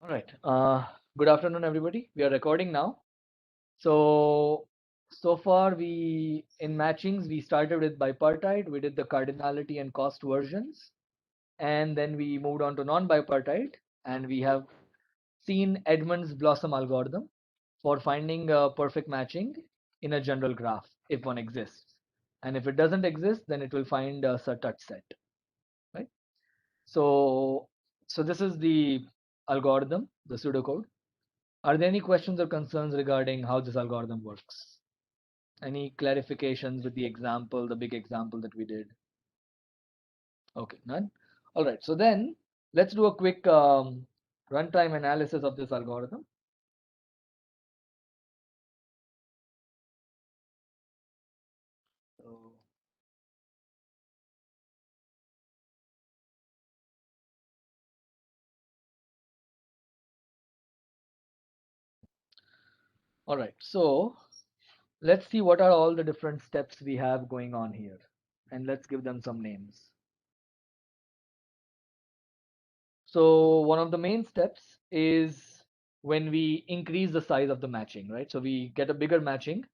All right. Good afternoon, everybody. We are recording now. So far in matchings, we started with bipartite. We did the cardinality and cost versions, and then we moved on to non-bipartite, and we have seen Edmonds Blossom algorithm for finding a perfect matching in a general graph if one exists. And if it doesn't exist, then it will find a touch set, right? So, so this is the algorithm, the pseudocode. Are there any questions or concerns regarding how this algorithm works? Any clarifications with the example, the big example that we did? Okay, none. All right, so then let's do a quick runtime analysis of this algorithm. So, all right, so let's see what are all the different steps we have going on here, and let's give them some names. So one of the main steps is when we increase the size of the matching, right? So we get a bigger matching.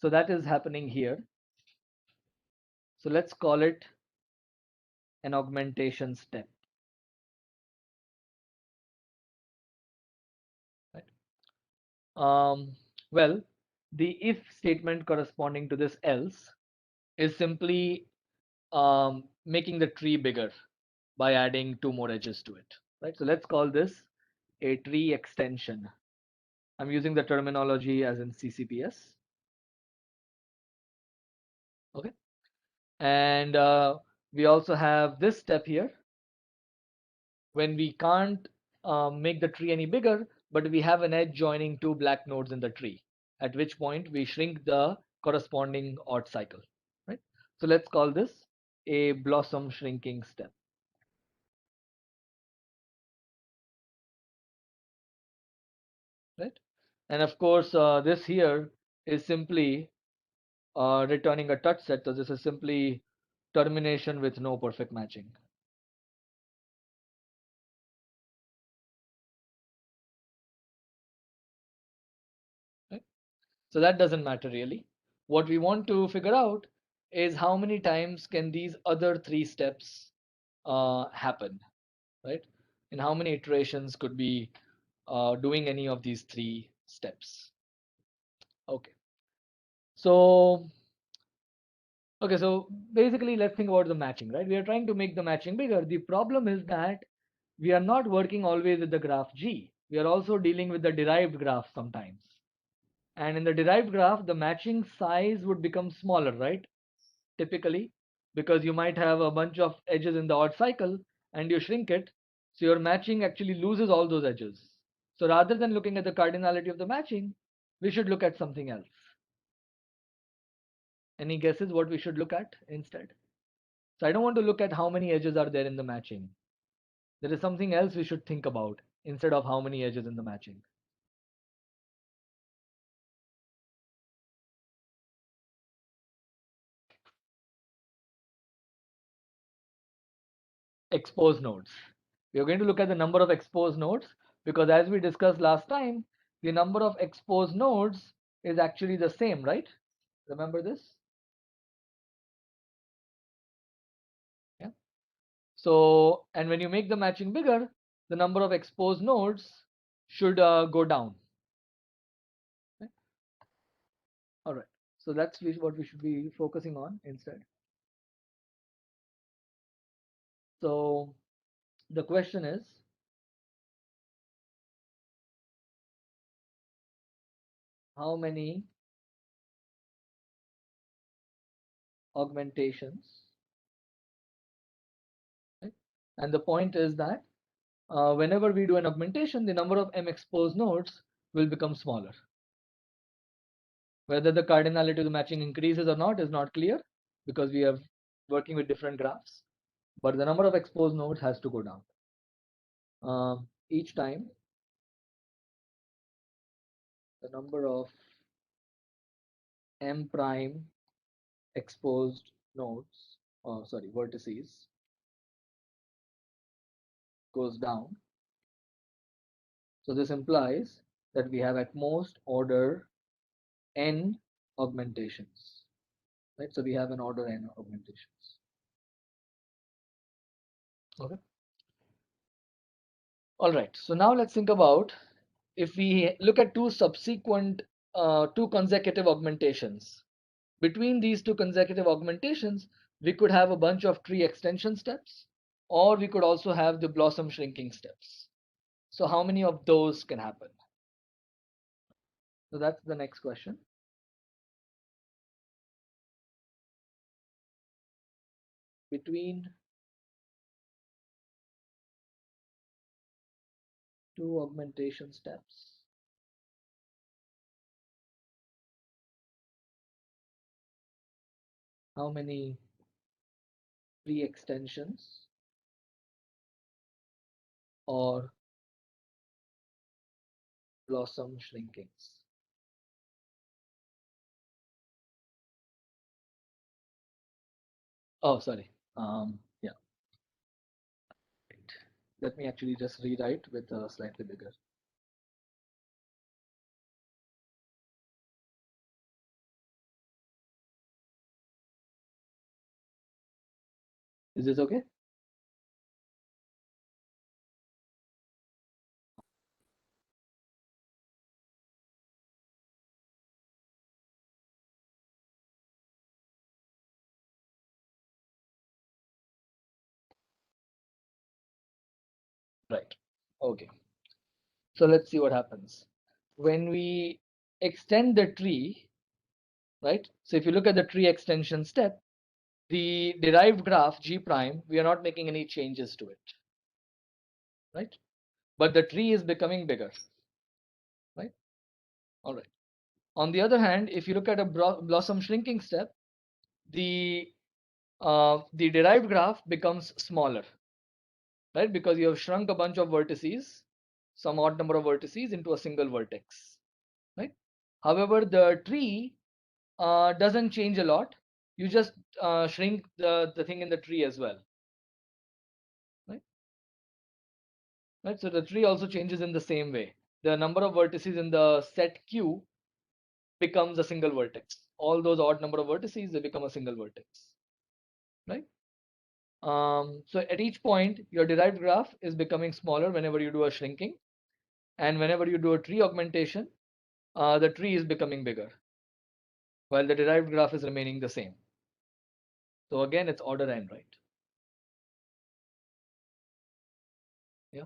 So that is happening here. So let's call it an augmentation step. Right? Well, the if statement corresponding to this else is simply making the tree bigger by adding two more edges to it. Right? So let's call this a tree extension. I'm using the terminology as in CCPS. Okay. And we also have this step here when we can't make the tree any bigger, but we have an edge joining two black nodes in the tree, at which point we shrink the corresponding odd cycle, right? So let's call this a blossom shrinking step, right? And of course, this here is simply returning a touch set. So this is simply termination with no perfect matching. Right? So that doesn't matter really. What we want to figure out is how many times can these other three steps happen, right? And how many iterations could be doing any of these three steps? Okay. So, okay, so basically let's think about the matching, right? We are trying to make the matching bigger. The problem is that we are not working always with the graph G. We are also dealing with the derived graph sometimes. And in the derived graph, the matching size would become smaller, right? Typically, because you might have a bunch of edges in the odd cycle and you shrink it, so your matching actually loses all those edges. So rather than looking at the cardinality of the matching, we should look at something else. Any guesses what we should look at instead? So I don't want to look at how many edges are there in the matching. There is something else we should think about instead of how many edges in the matching. Exposed nodes. We are going to look at the number of exposed nodes because as we discussed last time, the number of exposed nodes is actually the same, right? Remember this? Yeah. So, and when you make the matching bigger, the number of exposed nodes should go down. Okay? All right. So that's what we should be focusing on instead. So the question is, how many augmentations? Right? And the point is that whenever we do an augmentation, the number of M exposed nodes will become smaller. Whether the cardinality of the matching increases or not is not clear because we are working with different graphs, but the number of exposed nodes has to go down each time. The number of M prime exposed nodes, sorry, vertices goes down. So this implies that we have at most order n augmentations, right? So we have an order n augmentations. Okay. All right. So now let's think about if we look at two consecutive augmentations. Between these two consecutive augmentations, we could have a bunch of tree extension steps, or we could also have the blossom shrinking steps. So how many of those can happen? So that's the next question. Between two augmentation steps, how many tree extensions or blossom shrinkings? Oh, sorry. Yeah. Right. Let me actually just rewrite with a slightly bigger. Is this okay? Right. Okay. So let's see what happens. When we extend the tree, right? So if you look at the tree extension step, the derived graph G prime, we are not making any changes to it, right? But the tree is becoming bigger, right? All right. On the other hand, if you look at a blossom shrinking step, the the derived graph becomes smaller, right? Because you have shrunk a bunch of vertices, some odd number of vertices into a single vertex, right? However, the tree doesn't change a lot. You just shrink the thing in the tree as well, right? Right. So the tree also changes in the same way. The number of vertices in the set Q becomes a single vertex. All those odd number of vertices, they become a single vertex, right? So at each point, your derived graph is becoming smaller whenever you do a shrinking, and whenever you do a tree augmentation, the tree is becoming bigger, while the derived graph is remaining the same. So again, it's order n, right? Yeah.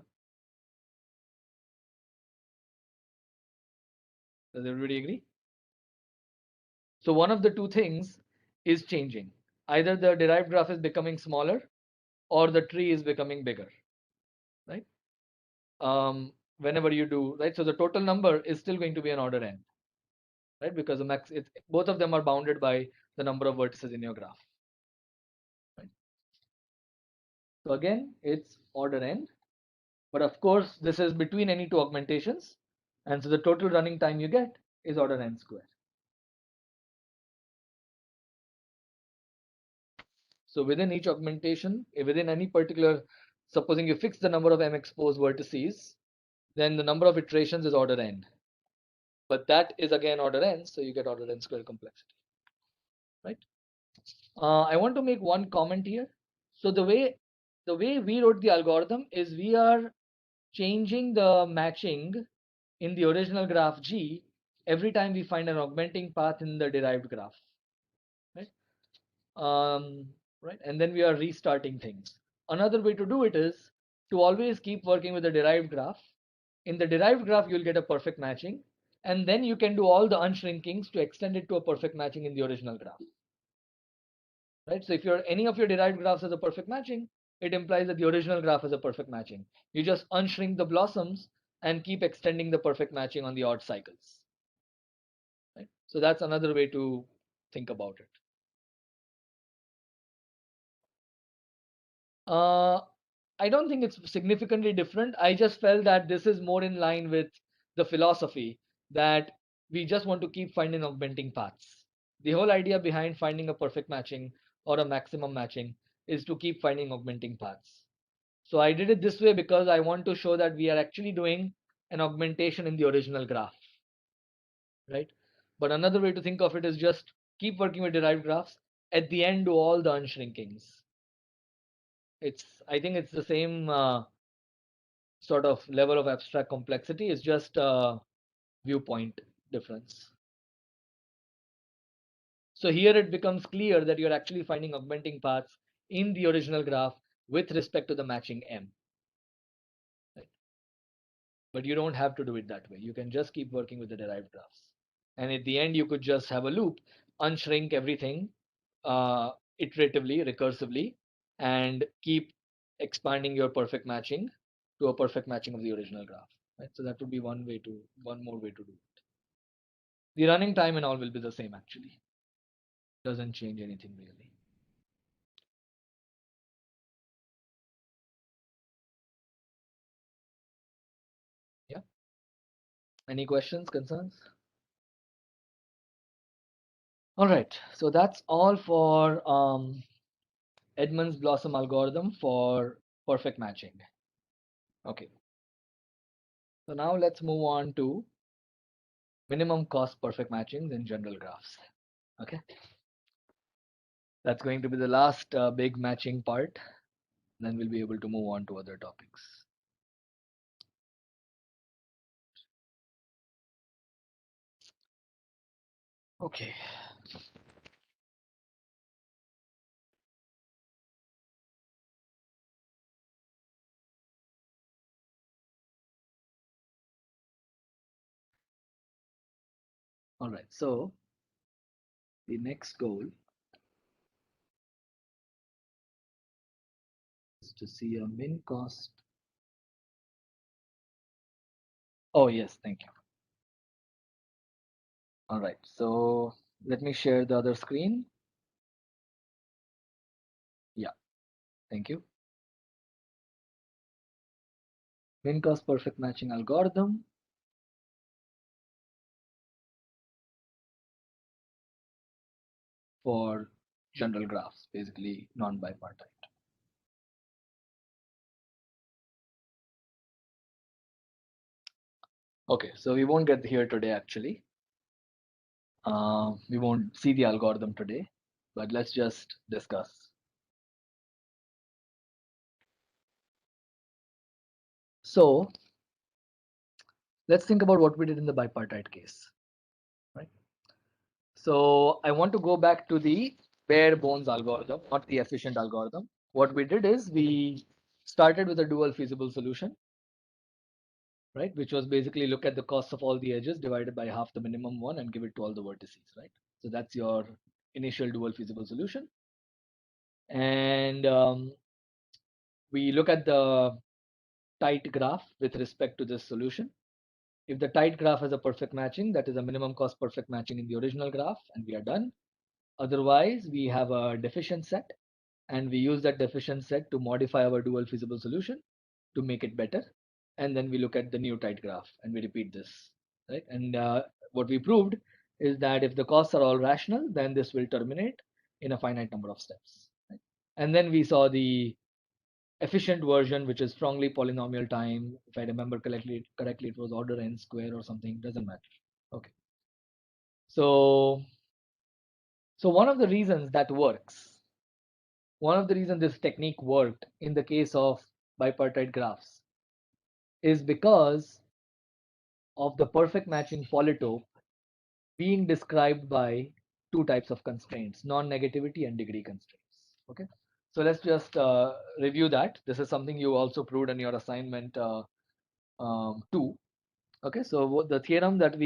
Does everybody agree? So one of the two things is changing. Either the derived graph is becoming smaller or the tree is becoming bigger, right? Whenever you do, right? So the total number is still going to be an order n, right? Because both of them are bounded by the number of vertices in your graph, right? So again, it's order n, but of course, this is between any two augmentations. And so the total running time you get is order n square. So within each augmentation, within any particular, supposing you fix the number of m exposed vertices, then the number of iterations is order n. But that is again order n, so you get order n square complexity, right? I want to make one comment here. So the way we wrote the algorithm is we are changing the matching in the original graph G every time we find an augmenting path in the derived graph, right? Um, right, and then we are restarting things. Another way to do it is to always keep working with the derived graph. In the derived graph, you'll get a perfect matching, and then you can do all the unshrinkings to extend it to a perfect matching in the original graph, right? So if any of your derived graphs has a perfect matching, it implies that the original graph has a perfect matching. You just unshrink the blossoms and keep extending the perfect matching on the odd cycles, right? So that's another way to think about it. Uh, I don't think it's significantly different. I just felt that this is more in line with the philosophy that we just want to keep finding augmenting paths. The whole idea behind finding a perfect matching or a maximum matching is to keep finding augmenting paths. So I did it this way because I want to show that we are actually doing an augmentation in the original graph, right? But another way to think of it is just keep working with derived graphs. At the end, do all the unshrinkings. I think it's the same sort of level of abstract complexity. It's just a viewpoint difference. So here it becomes clear that you're actually finding augmenting paths in the original graph with respect to the matching M. Right? But you don't have to do it that way. You can just keep working with the derived graphs. And at the end, you could just have a loop, unshrink everything uh, iteratively, recursively, and keep expanding your perfect matching to a perfect matching of the original graph. Right? So that would be one more way to do it. The running time and all will be the same actually. Doesn't change anything really. Yeah. Any questions, concerns? All right. So that's all for Edmonds Blossom algorithm for perfect matching. Okay. So now let's move on to minimum cost perfect matchings in general graphs. Okay. That's going to be the last big matching part. Then we'll be able to move on to other topics. Okay. All right. So the next goal is to see a min cost. Oh, yes. Thank you. All right. So let me share the other screen. Yeah. Thank you. Min cost perfect matching algorithm for general graphs, basically non-bipartite. Okay, so we won't get here today actually. We won't see the algorithm today, but let's just discuss. So let's think about what we did in the bipartite case, right? So I want to go back to the bare bones algorithm, not the efficient algorithm. What we did is we started with a dual feasible solution, right? Which was basically look at the cost of all the edges divided by half the minimum one and give it to all the vertices, right? So that's your initial dual feasible solution. And we look at the tight graph with respect to this solution. If the tight graph has a perfect matching, that is a minimum cost perfect matching in the original graph, and we are done. Otherwise, we have a deficient set, and we use that deficient set to modify our dual feasible solution to make it better. And then we look at the new tight graph and we repeat this, right? And what we proved is that if the costs are all rational, then this will terminate in a finite number of steps. Right? And then we saw the efficient version, which is strongly polynomial time. If I remember correctly, it was order n square or something. Doesn't matter. Okay. So, one of the reasons that works, one of the reasons this technique worked in the case of bipartite graphs is because of the perfect matching polytope being described by two types of constraints, non-negativity and degree constraints. Okay. So let's just review that. This is something you also proved in your assignment 2. Okay, so the theorem that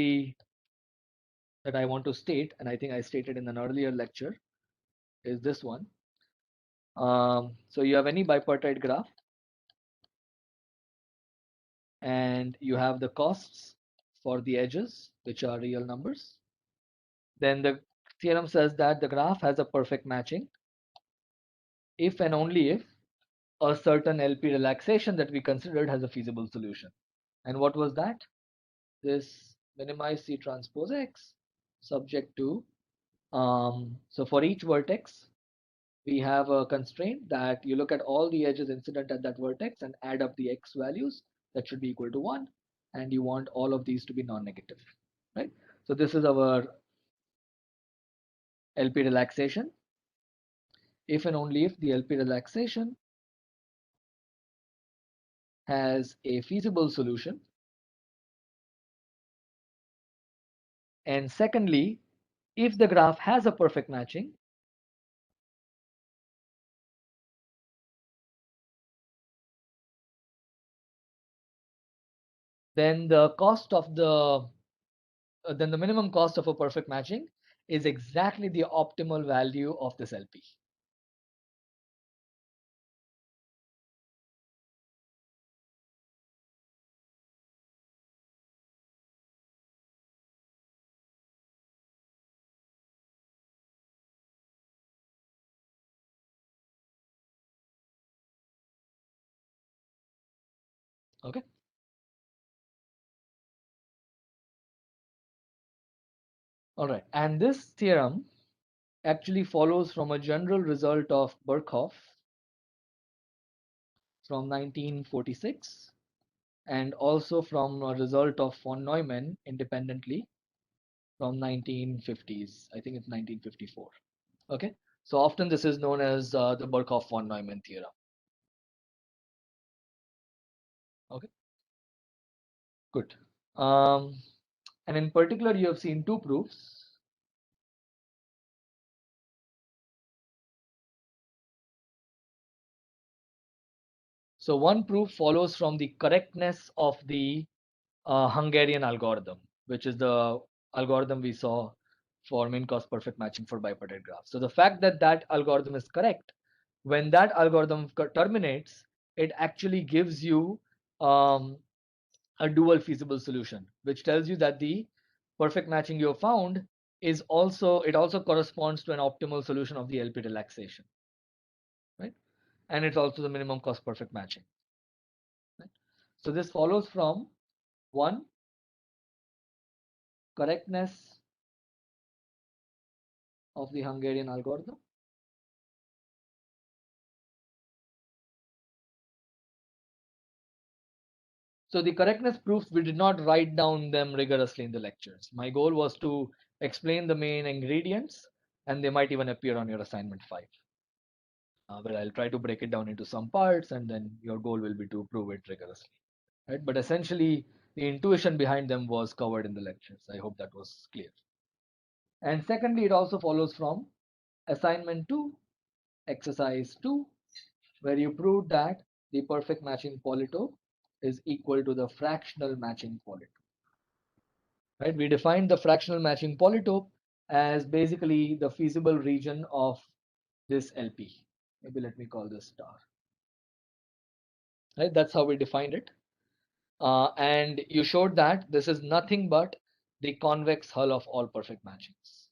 I want to state, and I think I stated in an earlier lecture, is this one. So you have any bipartite graph, and you have the costs for the edges, which are real numbers. Then the theorem says that the graph has a perfect matching if and only if a certain LP relaxation that we considered has a feasible solution. And what was that? This minimize C transpose X subject to so for each vertex, we have a constraint that you look at all the edges incident at that vertex and add up the X values that should be equal to 1. and you want all of these to be non-negative, right? So this is our LP relaxation. If and only if the LP relaxation has a feasible solution, and secondly, if the graph has a perfect matching, then the cost of the then the minimum cost of a perfect matching is exactly the optimal value of this LP. Okay. All right. And this theorem actually follows from a general result of Birkhoff from 1946 and also from a result of von Neumann independently from 1950s. I think it's 1954. Okay. So often this is known as the Birkhoff von Neumann theorem. Okay. Good. Um, and in particular, you have seen two proofs. So one proof follows from the correctness of the Hungarian algorithm, which is the algorithm we saw for mean cost perfect matching for bipartite graphs. So the fact that that algorithm is correct, when that algorithm terminates, it actually gives you um, a dual feasible solution, which tells you that the perfect matching you have found is also, it also corresponds to an optimal solution of the LP relaxation, right? And it's also the minimum cost perfect matching. Right? So this follows from one, correctness of the Hungarian algorithm. So the correctness proofs, we did not write down them rigorously in the lectures. My goal was to explain the main ingredients, and they might even appear on your assignment 5. But I'll try to break it down into some parts, and then your goal will be to prove it rigorously. Right? But essentially, the intuition behind them was covered in the lectures. I hope that was clear. And secondly, it also follows from assignment 2, exercise 2, where you proved that the perfect matching polytope is equal to the fractional matching polytope. Right? We defined the fractional matching polytope as basically the feasible region of this LP. Maybe let me call this star. Right? That's how we defined it. And you showed that this is nothing but the convex hull of all perfect matchings.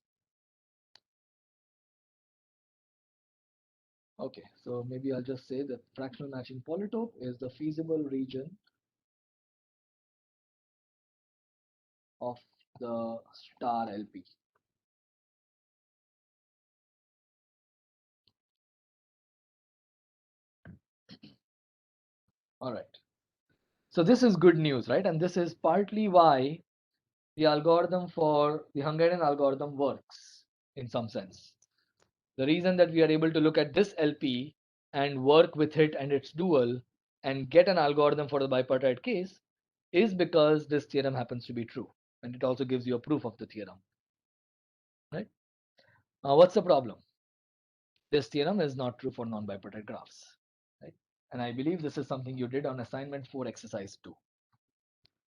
Okay, so maybe I'll just say that fractional matching polytope is the feasible region of the star LP. All right. So this is good news, right? And this is partly why the algorithm for the Hungarian algorithm works in some sense. The reason that we are able to look at this LP and work with it and its dual and get an algorithm for the bipartite case is because this theorem happens to be true, and it also gives you a proof of the theorem, right? What's the problem? This theorem is not true for non-bipartite graphs, right? And I believe this is something you did on assignment 4 exercise 2.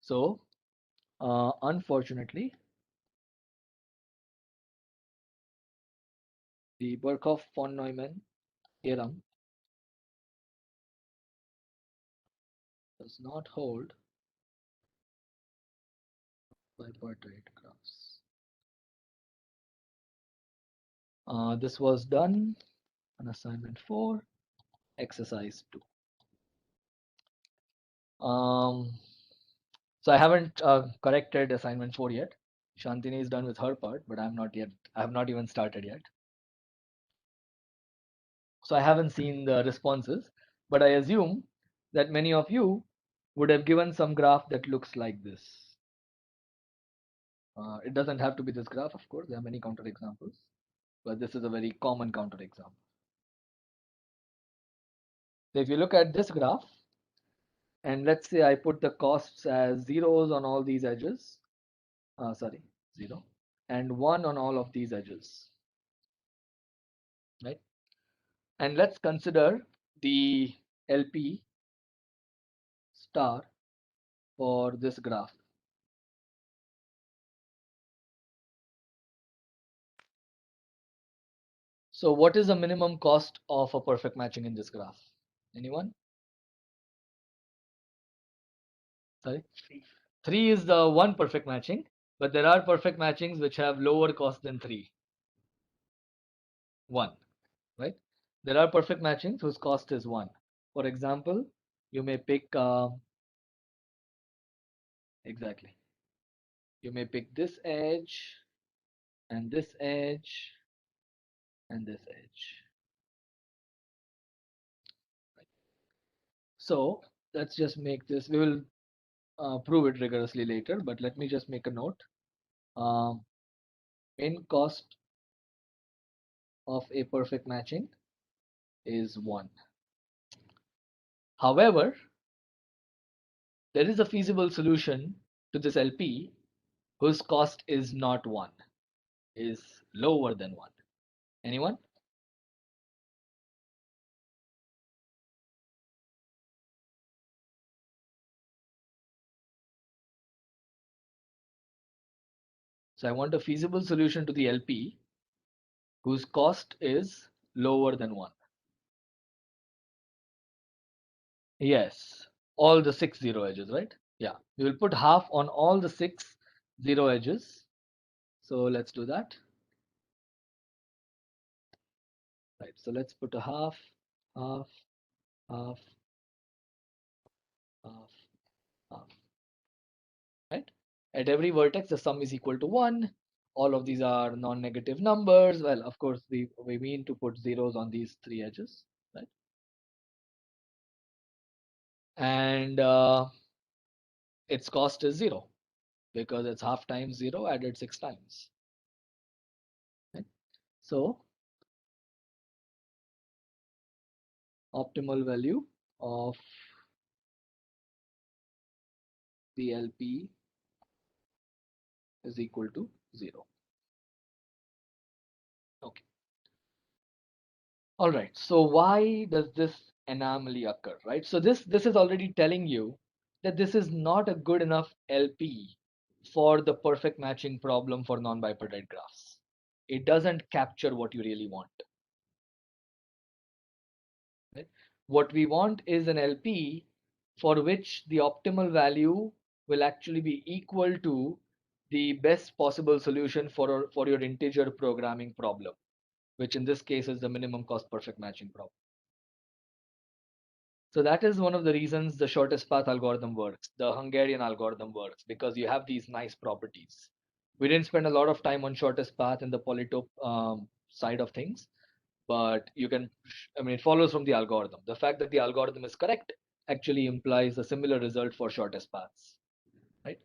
So unfortunately, the Birkhoff von Neumann theorem does not hold bipartite graphs. This was done on assignment 4 exercise 2. So I haven't corrected assignment 4 yet. Shantini is done with her part, but I'm not yet. I have not even started yet. So I haven't seen the responses, but I assume that many of you would have given some graph that looks like this. It doesn't have to be this graph, of course, there are many counter examples, but this is a very common counter example. So if you look at this graph, and let's say I put the costs as zeros on all these edges, sorry, 0, and 1 on all of these edges, right? And let's consider the LP star for this graph. So what is the minimum cost of a perfect matching in this graph? Anyone? Sorry? 3 is the one perfect matching, but there are perfect matchings which have lower cost than 3. 1, right? There are perfect matchings whose cost is 1. For example, you may pick, exactly, you may pick this edge, and this edge, and this edge. So let's just make this, we will prove it rigorously later, but let me just make a note. Min cost of a perfect matching is 1. However, there is a feasible solution to this LP whose cost is not 1, is lower than 1. Anyone? So I want a feasible solution to the LP whose cost is lower than 1. Yes, all the 6 zero edges, right? Yeah, we will put half on all the 6 zero edges. So let's do that. Right, so let's put a half, half, half, half, half, right? At every vertex, the sum is equal to 1. All of these are non-negative numbers. Well, of course, we mean to put zeros on these 3 edges, right? And its cost is 0 because it's half times 0 added 6 times. Right? So optimal value of the LP is equal to 0. Okay. All right. So why does this anomaly occur, right? So this is already telling you that this is not a good enough LP for the perfect matching problem for non-bipartite graphs. It doesn't capture what you really want. Right? What we want is an LP for which the optimal value will actually be equal to the best possible solution for your integer programming problem, which in this case is the minimum cost perfect matching problem. So that is one of the reasons the shortest path algorithm works, the Hungarian algorithm works, because you have these nice properties. We didn't spend a lot of time on shortest path in the polytope side of things, but you can, I mean, it follows from the algorithm. The fact that the algorithm is correct actually implies a similar result for shortest paths, right?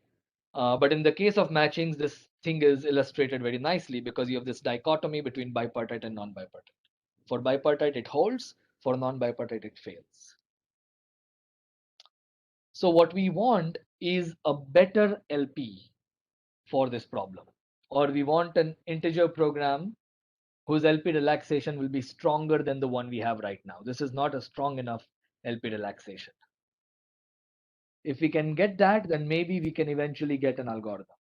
But in the case of matchings, this thing is illustrated very nicely because you have this dichotomy between bipartite and non-bipartite. For bipartite, it holds. For non-bipartite, it fails. So what we want is a better LP for this problem, or we want an integer program whose LP relaxation will be stronger than the one we have right now. This is not a strong enough LP relaxation. If we can get that, then maybe we can eventually get an algorithm.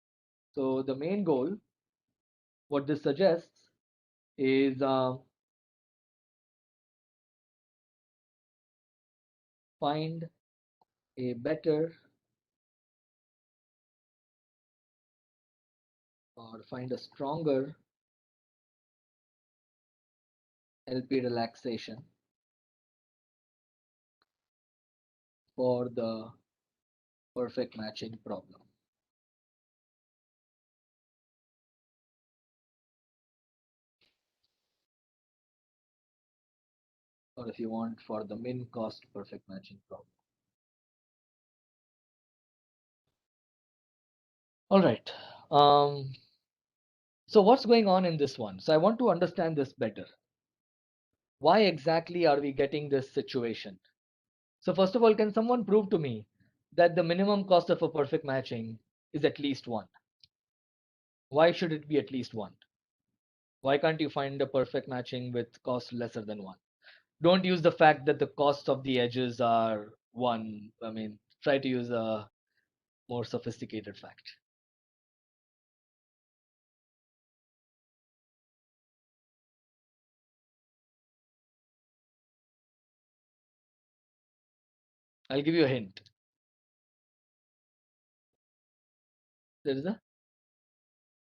So the main goal, what this suggests is find a better or find a stronger LP relaxation for the perfect matching problem. Or if you want, for the min cost perfect matching problem. All right. Um, so what's going on in this one? So I want to understand this better. Why exactly are we getting this situation? So first of all, can someone prove to me that the minimum cost of a perfect matching is at least one? Why should it be at least one? Why can't you find a perfect matching with cost lesser than one? Don't use the fact that the cost of the edges are one. I mean, try to use a more sophisticated fact. I'll give you a hint. There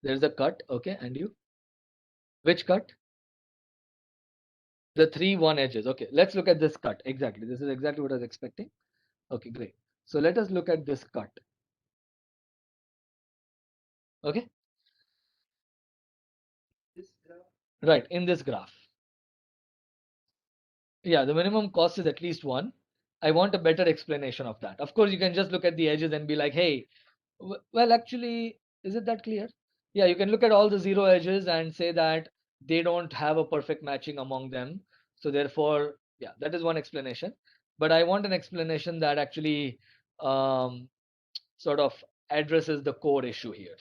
is a cut, okay, and you? Which cut? The three one edges. Okay, let's look at this cut. Exactly. This is exactly what I was expecting. Okay, great. So let us look at this cut. Okay, right, in this graph. Yeah, the minimum cost is at least one. I want a better explanation of that. Of course, you can just look at the edges and be like, hey, well, actually, is it that clear? Yeah, you can look at all the zero edges and say that they don't have a perfect matching among them. So therefore, yeah, that is one explanation. But I want an explanation that actually um, sort of addresses the core issue here.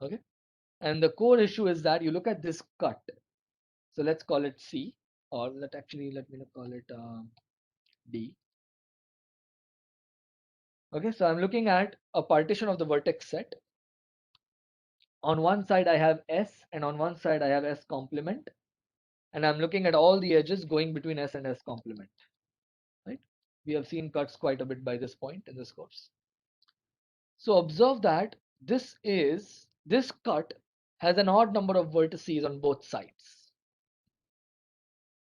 Okay. And the core issue is that you look at this cut. So let's call it C, or let me call it D. Okay, so I'm looking at a partition of the vertex set. On one side I have S, and on one side I have S complement, and I'm looking at all the edges going between S and S complement, right? We have seen cuts quite a bit by this point in this course. So observe that this cut has an odd number of vertices on both sides.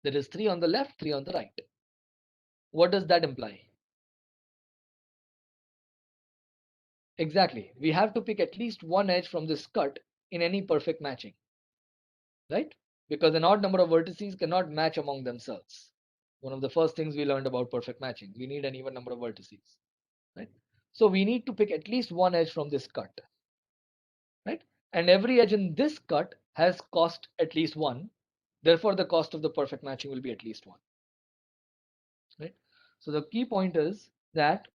There is 3 on the left, 3 on the right. What does that imply? Exactly. We have to pick at least one edge from this cut in any perfect matching, right? Because an odd number of vertices cannot match among themselves. One of the first things we learned about perfect matching. We need an even number of vertices, right? So we need to pick at least one edge from this cut, right? And every edge in this cut has cost at least one. Therefore, the cost of the perfect matching will be at least one, right? So the key point is that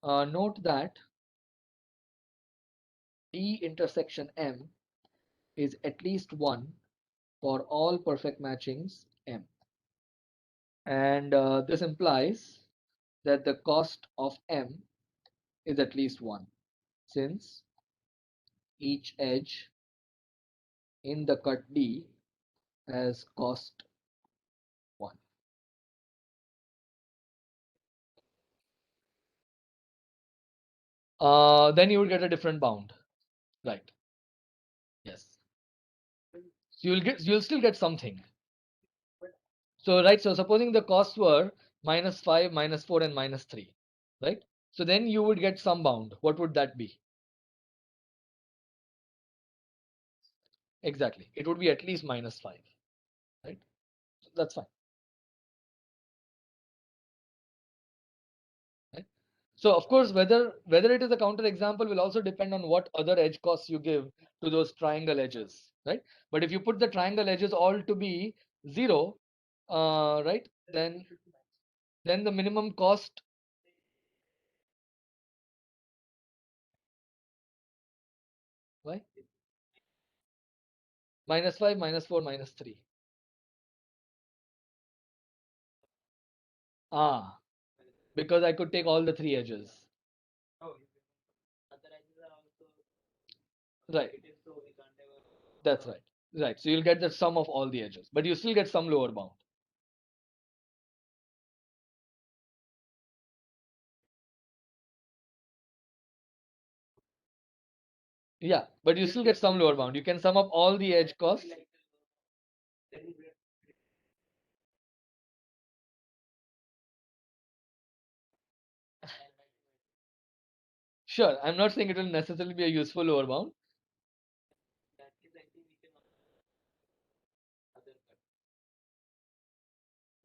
note that D intersection M is at least one for all perfect matchings M. And this implies that the cost of M is at least one, since each edge in the cut D has cost one. Then you will get a different bound, right? Yes. So you'll still get something. So right, so supposing the costs were -5, -4, and -3, right? So then you would get some bound. What would that be? Exactly. It would be at least -5, right? So that's fine. Right? So of course, whether it is a counter example will also depend on what other edge costs you give to those triangle edges, right? But if you put the triangle edges all to be zero, right, then the minimum cost, why? -5, -4, -3. Ah, because I could take all the three edges. Right. That's right. Right. So you'll get the sum of all the edges, but you still get some lower bound. Yeah, but you still get some lower bound. You can sum up all the edge costs. Sure, I'm not saying it will necessarily be a useful lower bound.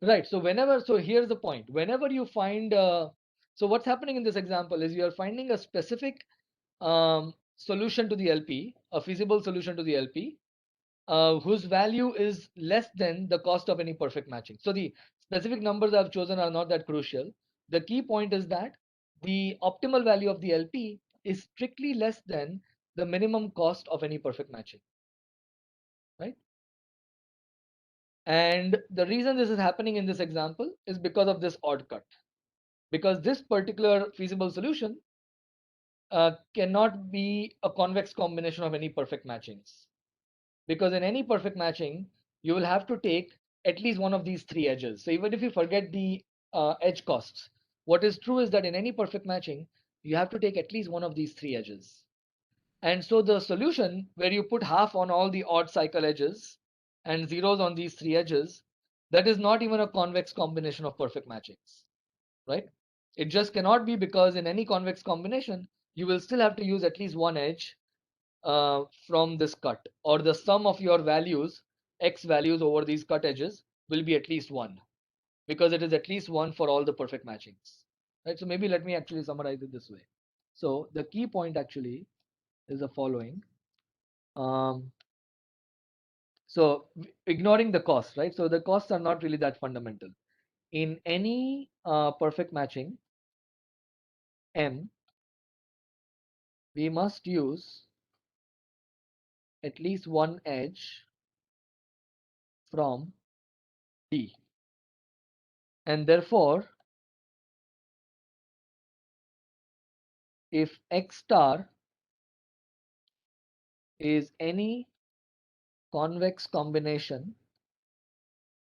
Right. So here's the point. Whenever you find So what's happening in this example is you are finding a specific solution to the LP, a feasible solution to the LP, whose value is less than the cost of any perfect matching. So the specific numbers I've chosen are not that crucial. The key point is that the optimal value of the LP is strictly less than the minimum cost of any perfect matching, right? And the reason this is happening in this example is because of this odd cut. Because this particular feasible solution cannot be a convex combination of any perfect matchings. Because in any perfect matching, you will have to take at least one of these three edges. So even if you forget the edge costs, what is true is that in any perfect matching, you have to take at least one of these three edges. And so the solution where you put half on all the odd cycle edges and zeros on these three edges, that is not even a convex combination of perfect matchings, right? It just cannot be, because in any convex combination, you will still have to use at least one edge from this cut, or the sum of your values, x values over these cut edges, will be at least one, because it is at least one for all the perfect matchings, right? So maybe let me actually summarize it this way. So the key point actually is the following. Um, so ignoring the cost, right? So the costs are not really that fundamental. In any perfect matching M, we must use at least one edge from D. And therefore, if X star is any convex combination,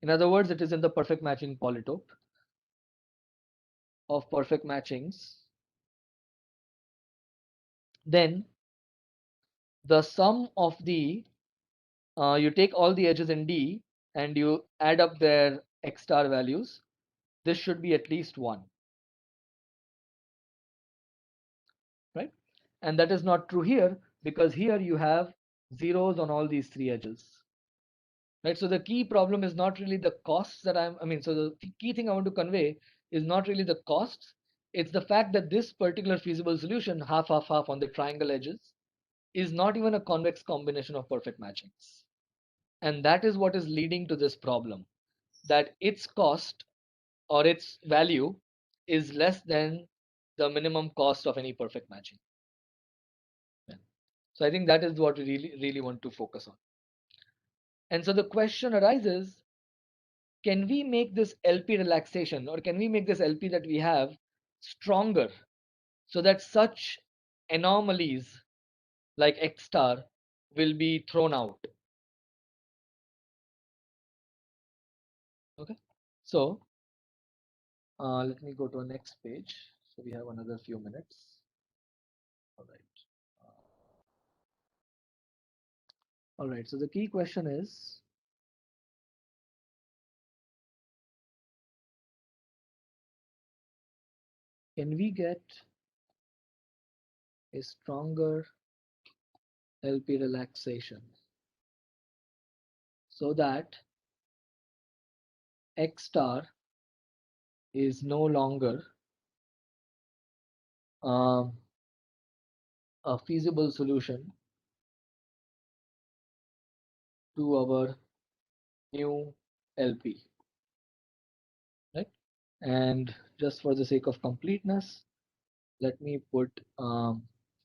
in other words, it is in the perfect matching polytope of perfect matchings, then the sum of the, you take all the edges in D and you add up their X star values, this should be at least 1, right? And that is not true here, because here you have zeros on all these three edges, right? So the key problem is not really the costs that so the key thing I want to convey is not really the costs. It's the fact that this particular feasible solution, half, half, half on the triangle edges, is not even a convex combination of perfect matchings. And that is what is leading to this problem, that its cost or its value is less than the minimum cost of any perfect matching. Yeah. So I think that is what we really want to focus on. And so the question arises, can we make this LP relaxation, or can we make this LP that we have stronger, so that such anomalies like X star will be thrown out? Okay, so let me go to the next page. So we have another few minutes. All right. All right. So the key question is, can we get a stronger LP relaxation so that X star is no longer um, a feasible solution to our new LP, right? And just for the sake of completeness, let me put,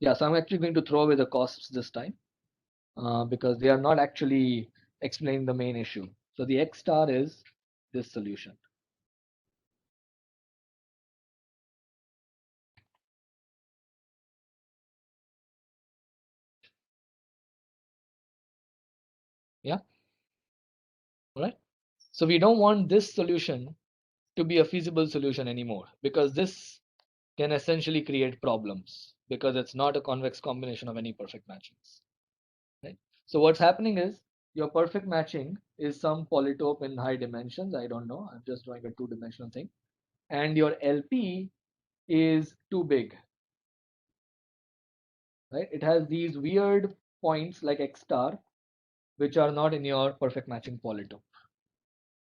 yeah, so I'm actually going to throw away the costs this time because they are not actually explaining the main issue. So the X star is this solution. Yeah, all right. So we don't want this solution to be a feasible solution anymore, because this can essentially create problems, because it's not a convex combination of any perfect matchings, right? So what's happening is your perfect matching is some polytope in high dimensions. I don't know. I'm just drawing a two-dimensional thing. And your LP is too big, right? It has these weird points like X star, which are not in your perfect matching polytope.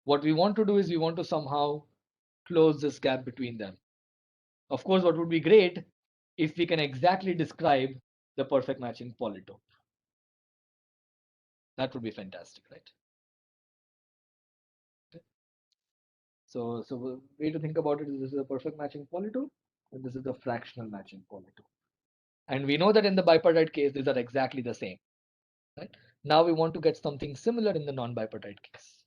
What we want to do is we want to somehow close this gap between them. Of course, what would be great if we can exactly describe the perfect matching polytope. That would be fantastic, right? So the way to think about it is this is a perfect matching polytope, and this is a fractional matching polytope. And we know that in the bipartite case, these are exactly the same, right? Now we want to get something similar in the non-bipartite case.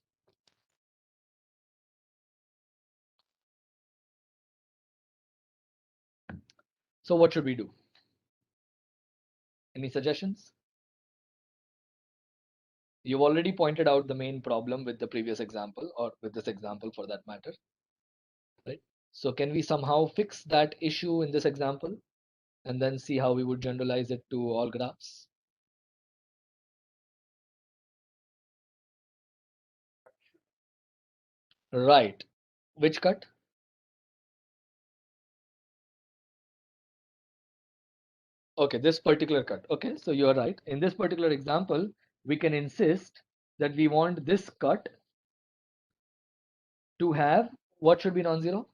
So what should we do? Any suggestions? You've already pointed out the main problem with the previous example, or with this example for that matter, right? So can we somehow fix that issue in this example and then see how we would generalize it to all graphs? Right. Which cut? Okay, this particular cut. Okay, so you're right. In this particular example, we can insist that we want this cut to have what should be non-zero?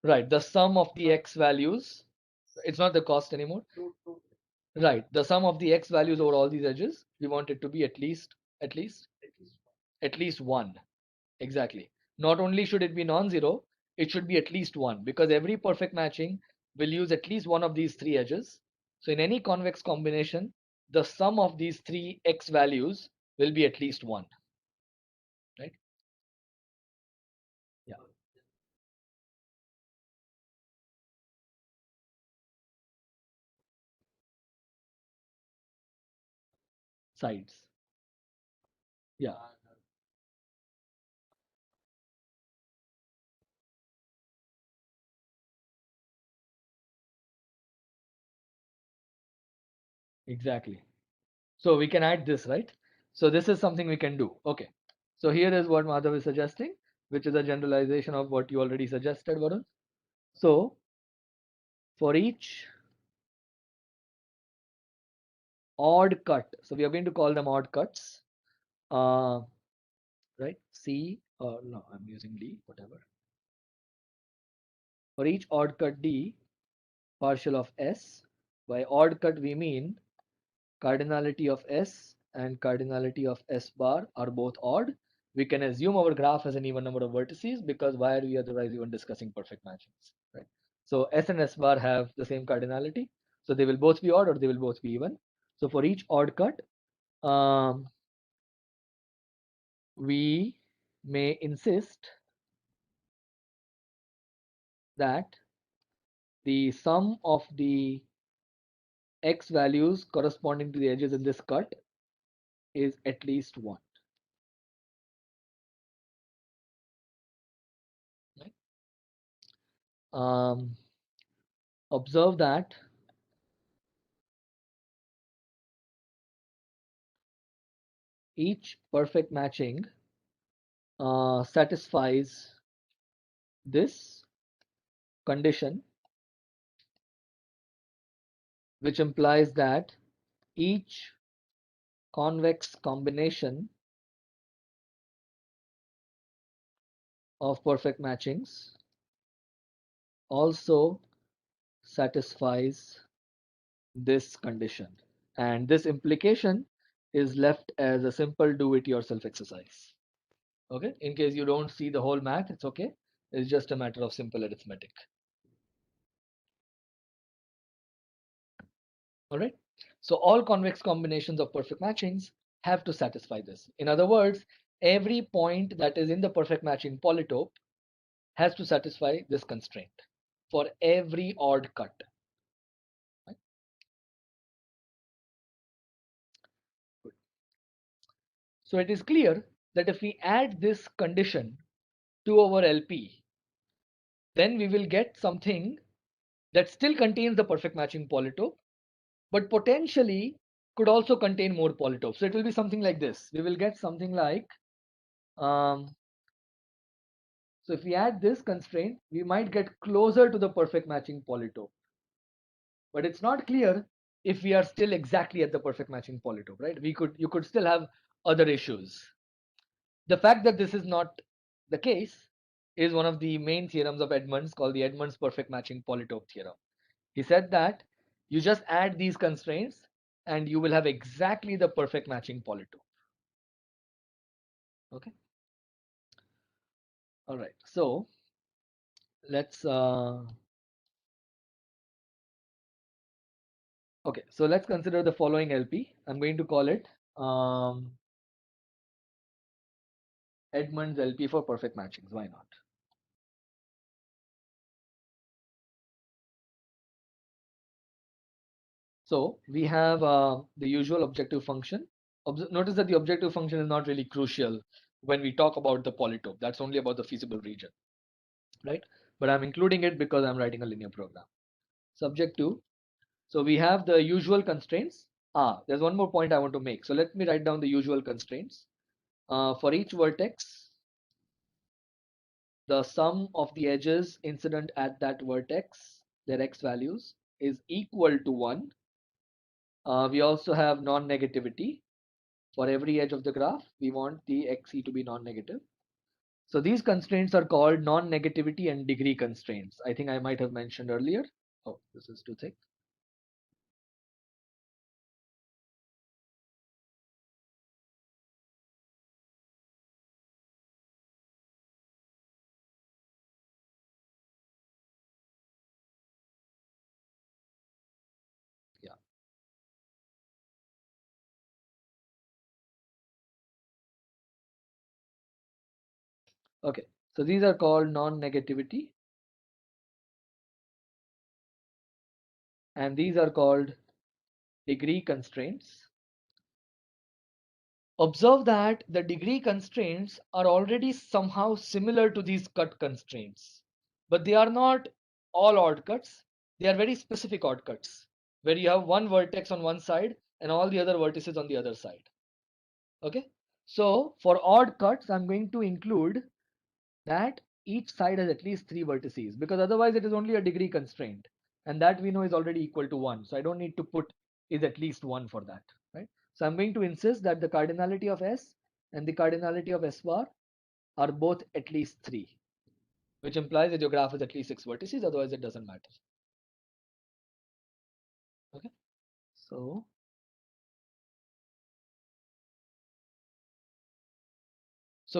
Right, the sum of the x values. It's not the cost anymore. Right, the sum of the x values over all these edges. We want it to be at least, at least one. Exactly. Not only should it be non-zero, it should be at least one because every perfect matching will use at least one of these three edges. So in any convex combination, the sum of these three x values will be at least one, right? Yeah. Sides. Yeah. Exactly. So we can add this, right? So this is something we can do. Okay. So here is what Madhav is suggesting, which is a generalization of what you already suggested, Varun. So for each odd cut, so we are going to call them odd cuts, uh, right? C, or no, I'm using D, whatever. For each odd cut D, partial of S, by odd cut we mean cardinality of S and cardinality of S bar are both odd. We can assume our graph has an even number of vertices because why are we otherwise even discussing perfect matchings, right? So S and S bar have the same cardinality. So they will both be odd or they will both be even. So for each odd cut, um, we may insist that the sum of the x values corresponding to the edges in this cut is at least 1. Right? Observe that each perfect matching satisfies this condition, which implies that each convex combination of perfect matchings also satisfies this condition. And this implication is left as a simple do it yourself exercise. Okay, in case you don't see the whole math, it's okay. It's just a matter of simple arithmetic. All right. So all convex combinations of perfect matchings have to satisfy this. In other words, every point that is in the perfect matching polytope has to satisfy this constraint for every odd cut. Right? Good. So it is clear that if we add this condition to our LP, then we will get something that still contains the perfect matching polytope, but potentially could also contain more polytopes. So it will be something like this. We will get something like, um, so if we add this constraint, we might get closer to the perfect matching polytope. But it's not clear if we are still exactly at the perfect matching polytope, right? You could still have other issues. The fact that this is not the case is one of the main theorems of Edmonds called the Edmonds perfect matching polytope theorem. He said that you just add these constraints and you will have exactly the perfect matching polytope. Okay. All right. So let's okay. So let's consider the following LP. I'm going to call it Edmonds LP for perfect matchings. Why not? So we have the usual objective function. Notice that the objective function is not really crucial when we talk about the polytope. That's only about the feasible region, right? But I'm including it because I'm writing a linear program. Subject to. So we have the usual constraints. There's one more point I want to make. So let me write down the usual constraints. For each vertex, the sum of the edges incident at that vertex, their x values, is equal to 1. We also have non-negativity. For every edge of the graph, we want the xe to be non-negative. So these constraints are called non-negativity and degree constraints. I think I might have mentioned earlier. Oh, this is too thick. Yeah. Okay. So these are called non-negativity and these are called degree constraints. Observe that the degree constraints are already somehow similar to these cut constraints, but they are not all odd cuts. They are very specific odd cuts where you have one vertex on one side and all the other vertices on the other side. Okay. So for odd cuts, I'm going to include that each side has at least 3 vertices because otherwise it is only a degree constraint and that we know is already equal to 1. So I don't need to put is at least 1 for that, right? So I'm going to insist that the cardinality of S and the cardinality of S bar are both at least 3, which implies that your graph is at least 6 vertices, otherwise it doesn't matter. Okay. So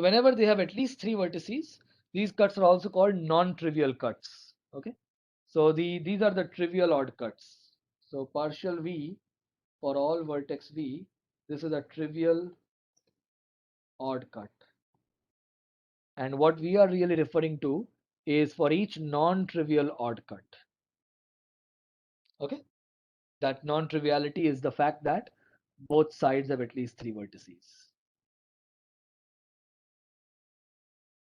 whenever they have at least 3 vertices, these cuts are also called non-trivial cuts. Okay. So these are the trivial odd cuts. So partial V for all vertex V, this is a trivial odd cut. And what we are really referring to is for each non-trivial odd cut. Okay. That non-triviality is the fact that both sides have at least 3 vertices.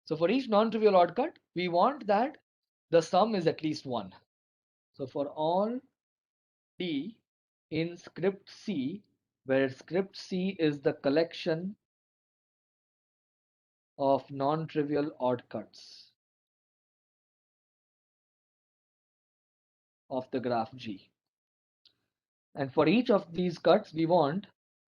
So for each non-trivial odd cut, we want that the sum is at least 1. So for all D in script C, where script C is the collection of non-trivial odd cuts of the graph G. And for each of these cuts, we want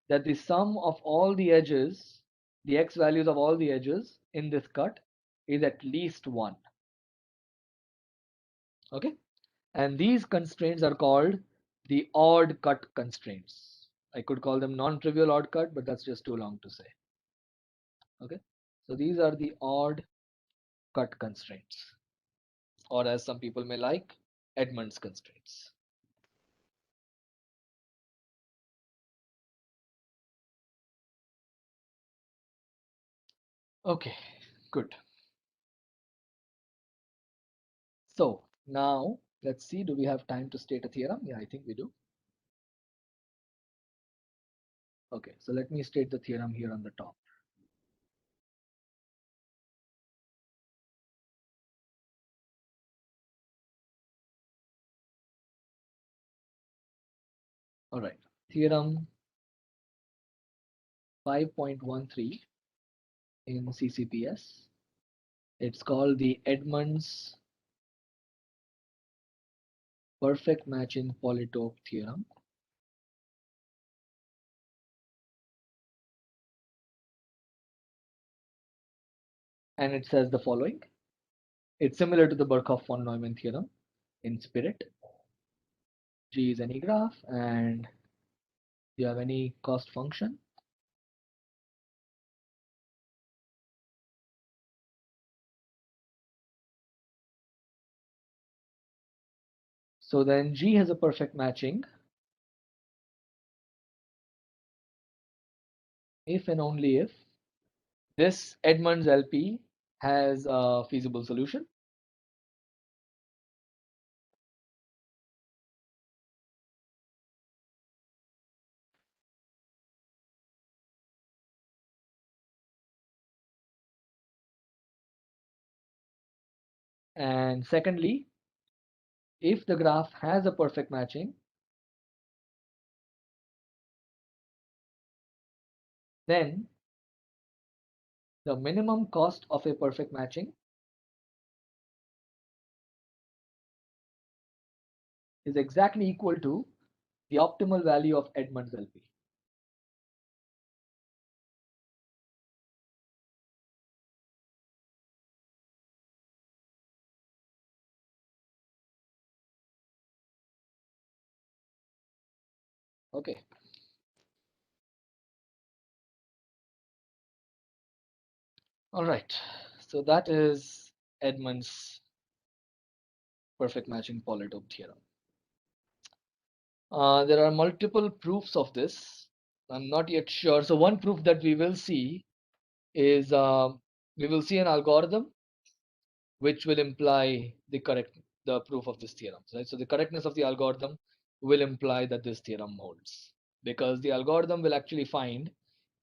that the sum of all the edges, the x values of all the edges in this cut is at least 1. Okay. And these constraints are called the odd cut constraints. I could call them non-trivial odd cut, but that's just too long to say. Okay. So these are the odd cut constraints, or as some people may like, Edmonds constraints. Okay, good. So now let's see, do we have time to state a theorem? Yeah, I think we do. Okay, so let me state the theorem here on the top. All right, theorem 5.13 in CCPS. It's called the Edmonds perfect matching polytope theorem. And it says the following. It's similar to the Birkhoff-von Neumann theorem in spirit. G is any graph, and you have any cost function. So then G has a perfect matching if and only if this Edmonds LP has a feasible solution. And secondly, if the graph has a perfect matching, then the minimum cost of a perfect matching is exactly equal to the optimal value of Edmonds LP. Okay. All right. So that is Edmonds perfect matching Polytope theorem. There are multiple proofs of this. I'm not yet sure. So one proof that we will see is we will see an algorithm which will imply the proof of this theorem. Right? So the correctness of the algorithm will imply that this theorem holds, because the algorithm will actually find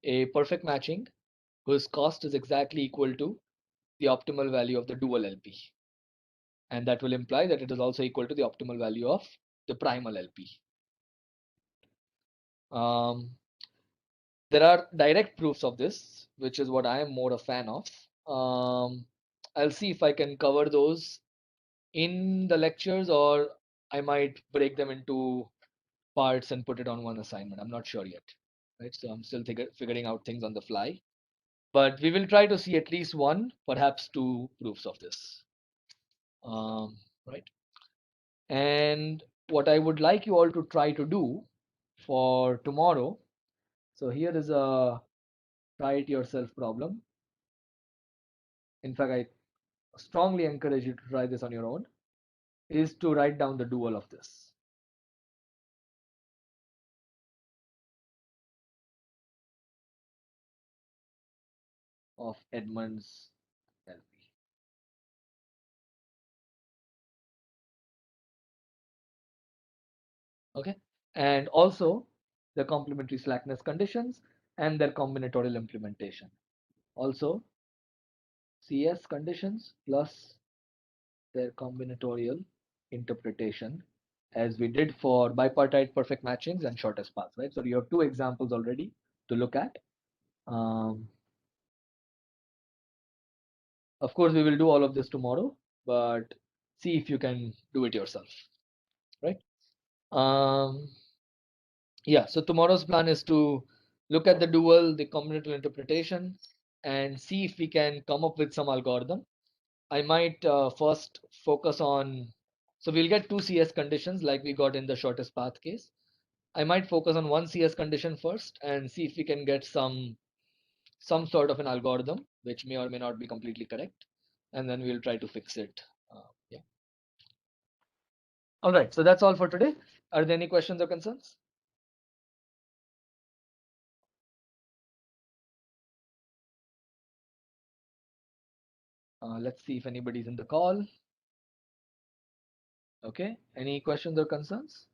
a perfect matching whose cost is exactly equal to the optimal value of the dual LP, and that will imply that it is also equal to the optimal value of the primal LP. There are direct proofs of this, which is what I am more a fan of. I'll see if I can cover those in the lectures, or I might break them into parts and put it on one assignment. I'm not sure yet, right? So I'm still figuring out things on the fly, but we will try to see at least one, perhaps two proofs of this, right? And what I would like you all to try to do for tomorrow. So here is a try it yourself problem. In fact, I strongly encourage you to try this on your own, is to write down the dual of this. Of Edmonds LP. Okay, and also the complementary slackness conditions and their combinatorial implementation. Also CS conditions plus their combinatorial interpretation, as we did for bipartite perfect matchings and shortest paths, right? So you have two examples already to look at. Of course, we will do all of this tomorrow, but see if you can do it yourself, right? Yeah, so tomorrow's plan is to look at the dual, the combinatorial interpretation, and see if we can come up with some algorithm. I might first focus on, so we'll get two CS conditions like we got in the shortest path case. I might focus on one CS condition first and see if we can get some sort of an algorithm, which may or may not be completely correct, and then we'll try to fix it. Yeah. All right, so that's all for today. Are there any questions or concerns? Let's see if anybody's in the call. Okay, any questions or concerns?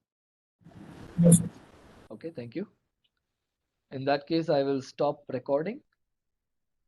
Yes, sir. Okay, thank you. In that case, I will stop recording.